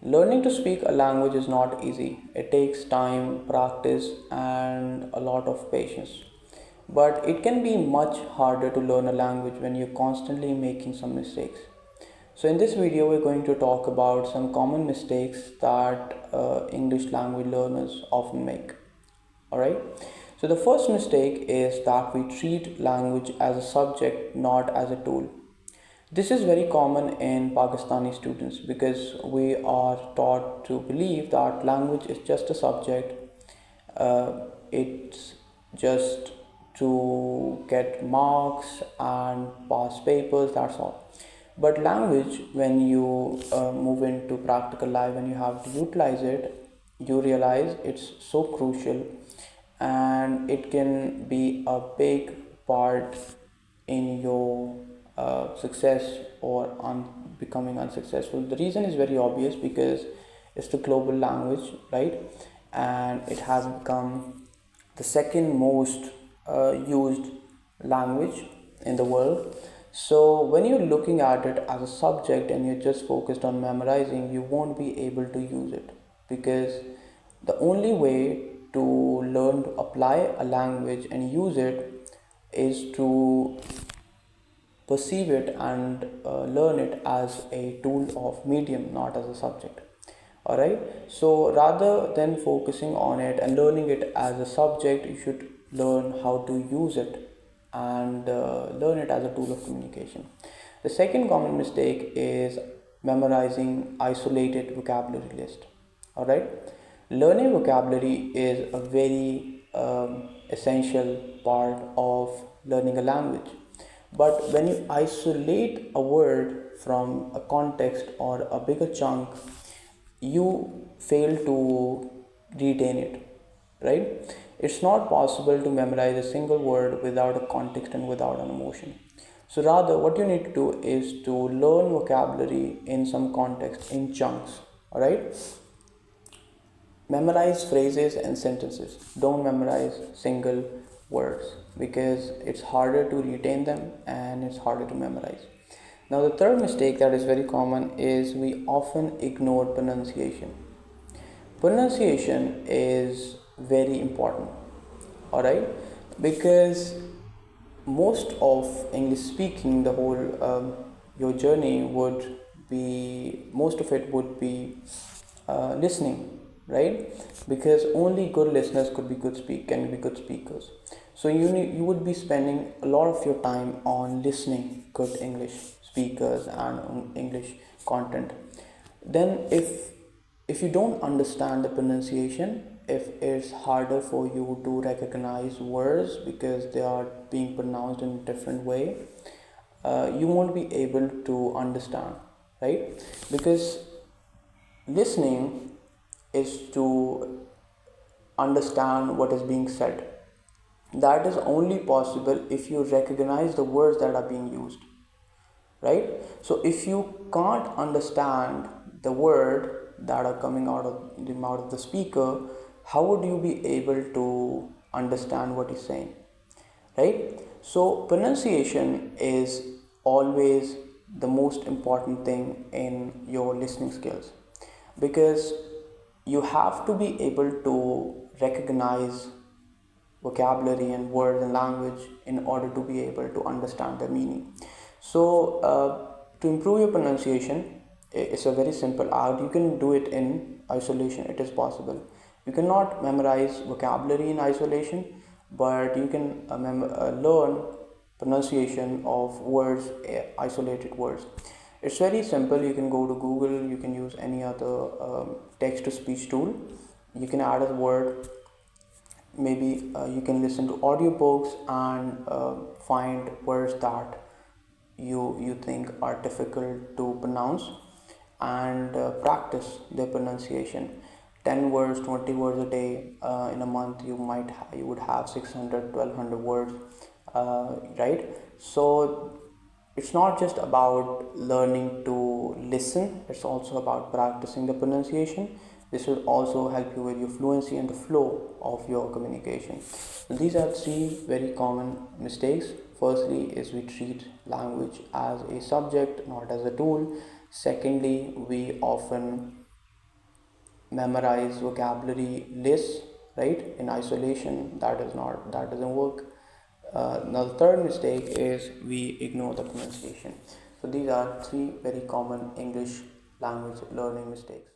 Learning to speak a language is not easy. It takes time, practice, and a lot of patience. But it can be much harder to learn a language when you're constantly making some mistakes. So, in this video, we're going to talk about some common mistakes that English language learners often make. Alright, so the first mistake is that we treat language as a subject, not as a tool. This is very common in Pakistani students because we are taught to believe that language is just a subject, it's just to get marks and pass papers, that's all. But language, when you move into practical life and you have to utilize it, you realize it's so crucial and it can be a big part in your success or becoming unsuccessful. The reason is very obvious because it's the global language, right? And it has become the second most used language in the world. So when you're looking at it as a subject and you're just focused on memorizing, you won't be able to use it because the only way to learn to apply a language and use it is to perceive it and learn it as a tool of medium, not as a subject. All right, so rather than focusing on it and learning it as a subject, you should learn how to use it and learn it as a tool of communication. The second common mistake is memorizing isolated vocabulary list. All right, learning vocabulary is a very essential part of learning a language, but when you isolate a word from a context or a bigger chunk, you fail to retain it, right? It's not possible to memorize a single word without a context and without an emotion. So rather, what you need to do is to learn vocabulary in some context, in chunks. All right, memorize phrases and sentences. Don't memorize single words because it's harder to retain them and it's harder to memorize. Now, the third mistake that is very common is we often ignore pronunciation. Pronunciation is very important, all right, because most of English speaking, the whole your journey would be, most of it would be listening, right? Because only good listeners could be can be good speakers. So you would be spending a lot of your time on listening good English speakers and on English content. Then if you don't understand the pronunciation, if it's harder for you to recognize words because they are being pronounced in a different way, you won't be able to understand, right? Because listening is to understand what is being said. That is only possible if you recognize the words that are being used, right? So if you can't understand the word that are coming out of the mouth of the speaker, how would you be able to understand what he's saying, right? So pronunciation is always the most important thing in your listening skills because you have to be able to recognize vocabulary and words and language in order to be able to understand the meaning. So, to improve your pronunciation, it's a very simple art. You can do it in isolation, it is possible. You cannot memorize vocabulary in isolation, but you can learn pronunciation of words, isolated words. It's very simple. You can go to Google, you can use any other text to speech tool. You can add a word, maybe you can listen to audiobooks and find words that you think are difficult to pronounce and practice their pronunciation. 10 words, 20 words a day, in a month you would have 600, 1200 words, right? So it's not just about learning to listen, it's also about practicing the pronunciation. This will also help you with your fluency and the flow of your communication. These are three very common mistakes. Firstly is we treat language as a subject, not as a tool. Secondly, we often memorize vocabulary lists, right, in isolation. That doesn't work. Now the third mistake is we ignore the pronunciation. So these are three very common English language learning mistakes.